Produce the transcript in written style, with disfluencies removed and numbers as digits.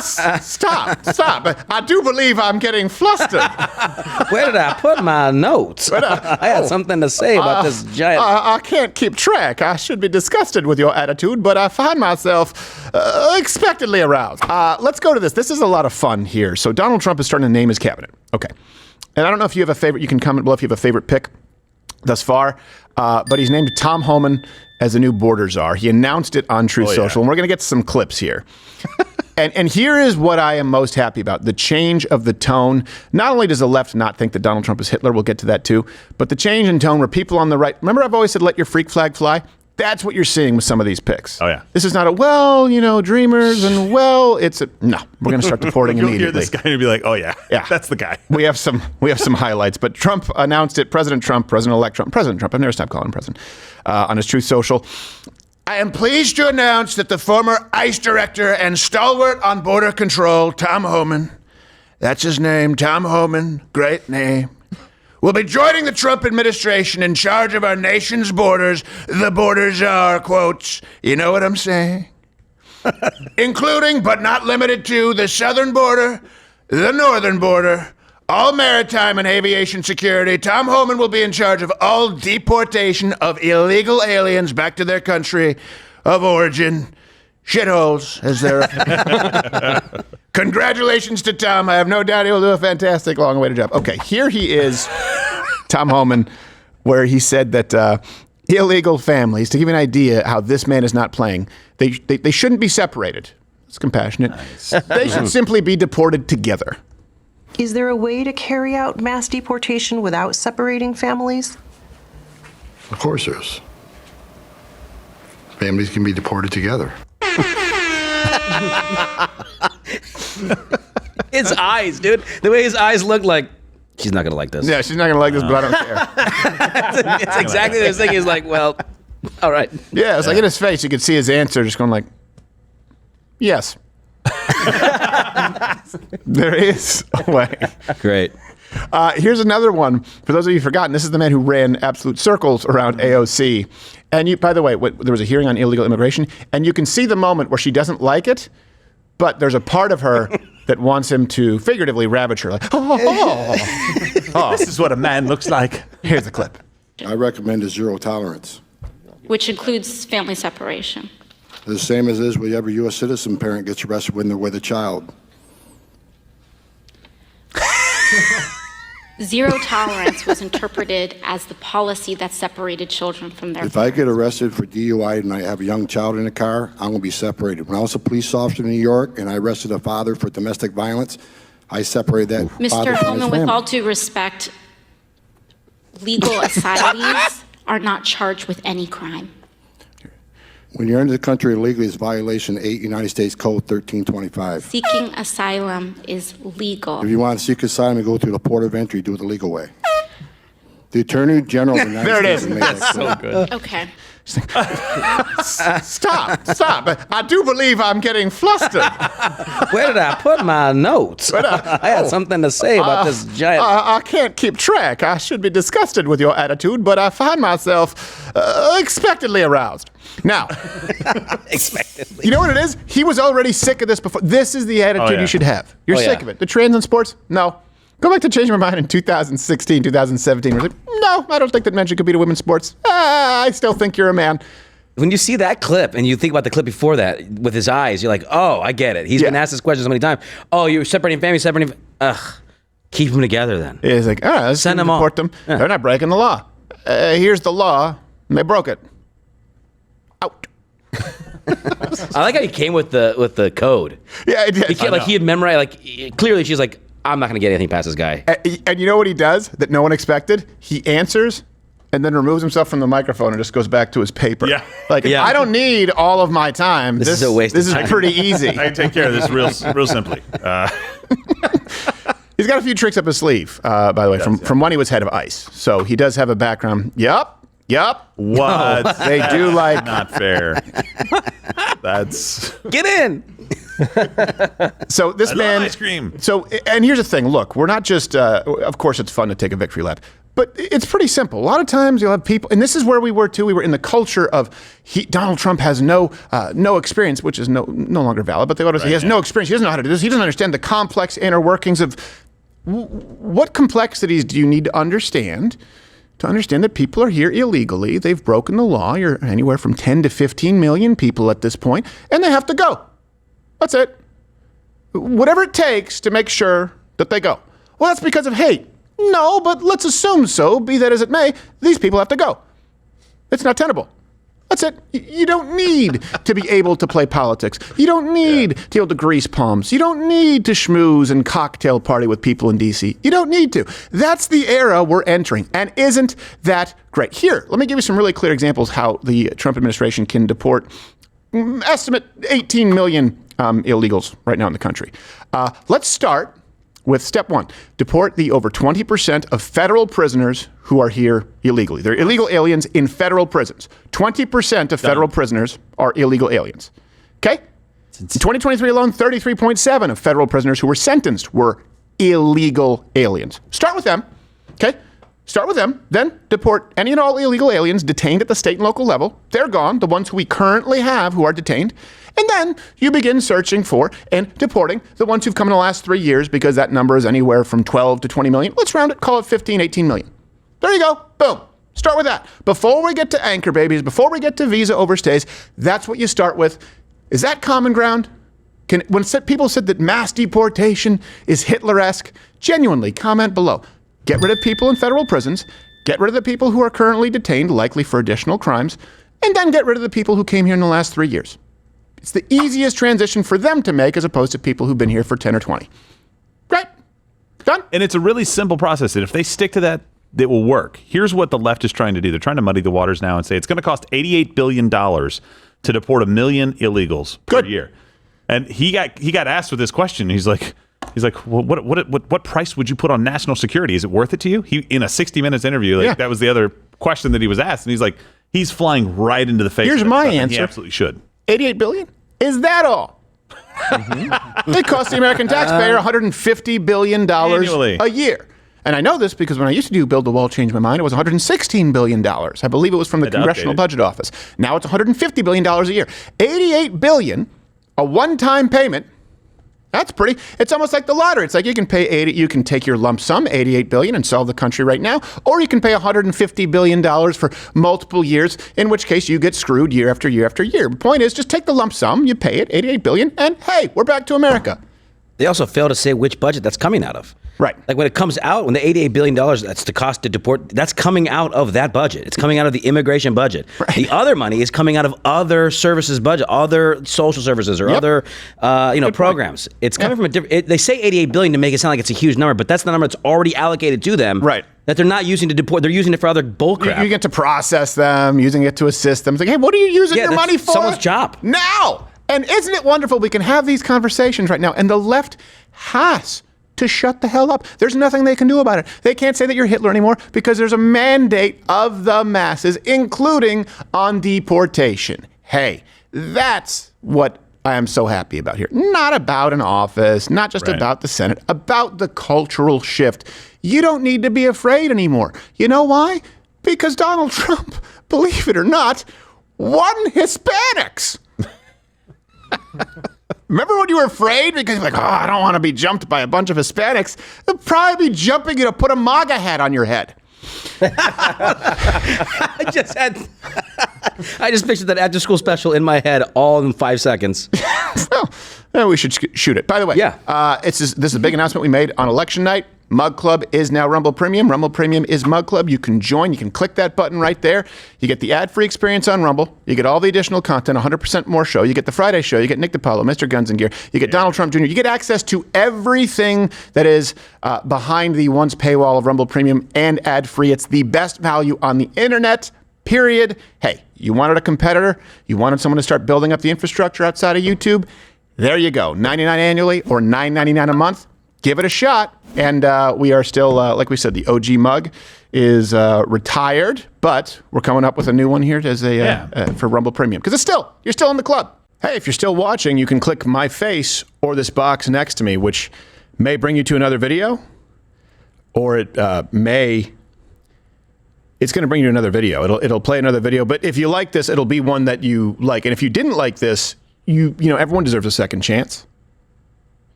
Stop. I do believe I'm getting flustered. Where did I put my notes? I had something to say about this giant... I can't keep track. I should be disgusted with your attitude, but I find myself expectantly aroused. Let's go to this. This is a lot of fun here. So Donald Trump is starting to name his cabinet. Okay. And I don't know if you have a favorite. You can comment below if you have a favorite pick thus far. But he's named Tom Homan as the new border czar. He announced it on Truth Social, and we're going to get some clips here. And here is what I am most happy about. The change of the tone. Not only does the left not think that Donald Trump is Hitler, we'll get to that too, but the change in tone where people on the right, remember I've always said, let your freak flag fly? That's what you're seeing with some of these picks. Oh, yeah. This is not a, dreamers, and it's a, no, we're going to start deporting You'll immediately. hear this guy and be like, oh, yeah, that's the guy. We have some highlights, but Trump announced it. President Trump, President-elect Trump, President Trump, I've never stopped calling him president, on his Truth Social. I am pleased to announce that the former ICE director and stalwart on border control, Tom Homan, that's his name, Tom Homan, great name, will be joining the Trump administration in charge of our nation's borders. The borders are, quotes, you know what I'm saying? Including, but not limited to, the southern border, the northern border, all maritime and aviation security. Tom Homan will be in charge of all deportation of illegal aliens back to their country of origin. Shitholes, as they're... Congratulations to Tom. I have no doubt he'll do a fantastic long-awaited job. Okay, here he is, Tom Homan, where he said that illegal families, to give you an idea how this man is not playing, they shouldn't be separated. It's compassionate. Nice. They should simply be deported together. Is there a way to carry out mass deportation without separating families? Of course there is. Families can be deported together. His eyes, dude. The way his eyes look like, she's not going to like this. Yeah, she's not going to like this, but I don't care. It's exactly the thing. He's like, well, all right. Yeah, it's like in his face, you could see his answer just going like, yes. There is a way. Great. Here's another one. For those of you who've forgotten, this is the man who ran absolute circles around AOC. And by the way, there was a hearing on illegal immigration, and you can see the moment where she doesn't like it, but there's a part of her that wants him to figuratively ravage her. Like, This is what a man looks like. Here's the clip. I recommend a zero tolerance. Which includes family separation. The same as is whenever a U.S. citizen parent gets arrested when they're with a child. Zero tolerance was interpreted as the policy that separated children from their If I get arrested for DUI and I have a young child in the car, I'm going to be separated. When I was a police officer in New York and I arrested a father for domestic violence, I separated that father Mr. from his Homan, with family. all due respect, legal asylees are not charged with any crime. When you're into the country illegally, it's violation 8 United States Code 1325. Seeking asylum is legal. If you want to seek asylum and go through the port of entry, do it the legal way. The Attorney General of the United There it States is. made that clear. So good. Okay. Stop. I do believe I'm getting flustered. Where did I put my notes? I had something to say about this giant... I can't keep track. I should be disgusted with your attitude, but I find myself expectantly aroused. Now, expectedly. you know what it is? He was already sick of this before. This is the attitude you should have. You're sick of it. The trans in sports? No. Go back to change my mind in 2016, 2017. We're like, no, I don't think that men should compete in women's sports. I still think you're a man. When you see that clip and you think about the clip before that with his eyes, you're like, oh, I get it. He's been asked this question so many times. Oh, you're separating families, Ugh. Keep them together then. It's like, let's send them deport them. Yeah. They're not breaking the law. Here's the law. And they broke it. Out. I like how he came with the code. Yeah, it did. He had memorized, clearly she's like, I'm not going to get anything past this guy. And you know what he does that no one expected? He answers and then removes himself from the microphone and just goes back to his paper. Yeah. I don't need all of my time. This is a waste This of is time. pretty easy. I can take care of this real simply. He's got a few tricks up his sleeve, by the way, from when he was head of ICE. So he does have a background. Yup. What? They do like... Not fair. That's... Get in. So this I man... love ice cream. So, and here's the thing. Look, we're not just... of course, it's fun to take a victory lap. But it's pretty simple. A lot of times you'll have people, and this is where we were too. We were in the culture of Donald Trump has no experience, which is no longer valid. But they would say he has no experience. He doesn't know how to do this. He doesn't understand the complex inner workings of what complexities do you need to understand that people are here illegally. They've broken the law. You're anywhere from 10 to 15 million people at this point, and they have to go. That's it. Whatever it takes to make sure that they go. Well, that's because of hate. No, but let's assume so, be that as it may, these people have to go. It's not tenable. That's it. You don't need to be able to play politics. You don't need to be able to grease palms. You don't need to schmooze and cocktail party with people in D.C. You don't need to. That's the era we're entering. And isn't that great? Here, let me give you some really clear examples how the Trump administration can deport, estimate 18 million illegals right now in the country. Let's start with step one. Deport the over 20% of federal prisoners who are here illegally. They're illegal aliens in federal prisons. 20% of federal prisoners are illegal aliens. Okay? In 2023 alone, 33.7% of federal prisoners who were sentenced were illegal aliens. Start with them. Okay? Start with them. Then deport any and all illegal aliens detained at the state and local level. They're gone, the ones who we currently have who are detained. And then you begin searching for and deporting the ones who've come in the last 3 years, because that number is anywhere from 12 to 20 million. Let's round it, call it 15, 18 million. There you go. Boom. Start with that. Before we get to anchor babies, before we get to visa overstays, that's what you start with. Is that common ground? When people said that mass deportation is Hitler-esque, genuinely comment below. Get rid of people in federal prisons, get rid of the people who are currently detained, likely for additional crimes, and then get rid of the people who came here in the last 3 years. It's the easiest transition for them to make as opposed to people who've been here for 10 or 20. Right? Done? And it's a really simple process. And if they stick to that, it will work. Here's what the left is trying to do. They're trying to muddy the waters now and say it's going to cost $88 billion to deport 1 million illegals per year. And he got asked with this question. He's like, well, what price would you put on national security? Is it worth it to you? He, in a 60 Minutes interview, that was the other question that he was asked. And he's like, he's flying right into the face. Here's of my stuff, answer. He absolutely should. 88 billion? Is that all? It costs the American taxpayer $150 billion annually a year. And I know this because when I used to do Build the Wall, Change My Mind, it was $116 billion. I believe it was from the Congressional Budget Office. Now it's $150 billion a year. $88 billion, a one-time payment. That's pretty. It's almost like the lottery. It's like you can pay you can take your lump sum, $88 billion, and solve the country right now, or you can pay $150 billion for multiple years, in which case you get screwed year after year after year. The point is, just take the lump sum, you pay it, $88 billion, and hey, we're back to America. They also fail to say which budget that's coming out of. Right. Like when it comes out, when the $88 billion, that's the cost to deport, that's coming out of that budget. It's coming out of the immigration budget. Right. The other money is coming out of other services budget, other social services or other programs. Point. It's coming from a different, they say $88 billion to make it sound like it's a huge number, but that's the number that's already allocated to them. Right. That they're not using to deport, they're using it for other bull crap. You get to process them, using it to assist them. It's like, hey, what are you using your money for? Someone's job. Now! And isn't it wonderful we can have these conversations right now, and the left has to shut the hell up. There's nothing they can do about it. They can't say that you're Hitler anymore because there's a mandate of the masses, including on deportation. Hey, that's what I am so happy about here. Not about an office, not just about the Senate, about the cultural shift. You don't need to be afraid anymore. You know why? Because Donald Trump, believe it or not, won Hispanics. Remember when you were afraid because you're like, I don't want to be jumped by a bunch of Hispanics? They'll probably be jumping you to put a MAGA hat on your head. I just pictured that after school special in my head all in 5 seconds. Well, we should shoot it. By the way, this is a big announcement we made on election night. Mug Club is now Rumble Premium. Rumble Premium is Mug Club. You can join. You can click that button right there. You get the ad-free experience on Rumble. You get all the additional content, 100% more show. You get the Friday show. You get Nick DiPaolo, Mr. Guns and Gear. You get Donald Trump Jr. You get access to everything that is behind the once paywall of Rumble Premium and ad-free. It's the best value on the internet, period. Hey, you wanted a competitor? You wanted someone to start building up the infrastructure outside of YouTube? There you go. $99 annually or $9.99 a month. Give it a shot. And we are still, like we said, the OG mug is retired, but we're coming up with a new one here as for Rumble Premium. Because you're still in the club. Hey, if you're still watching, you can click my face or this box next to me, which may bring you to another video, or it may it's going to bring you another video. It'll play another video. But if you like this, it'll be one that you like. And if you didn't like this, you know, everyone deserves a second chance.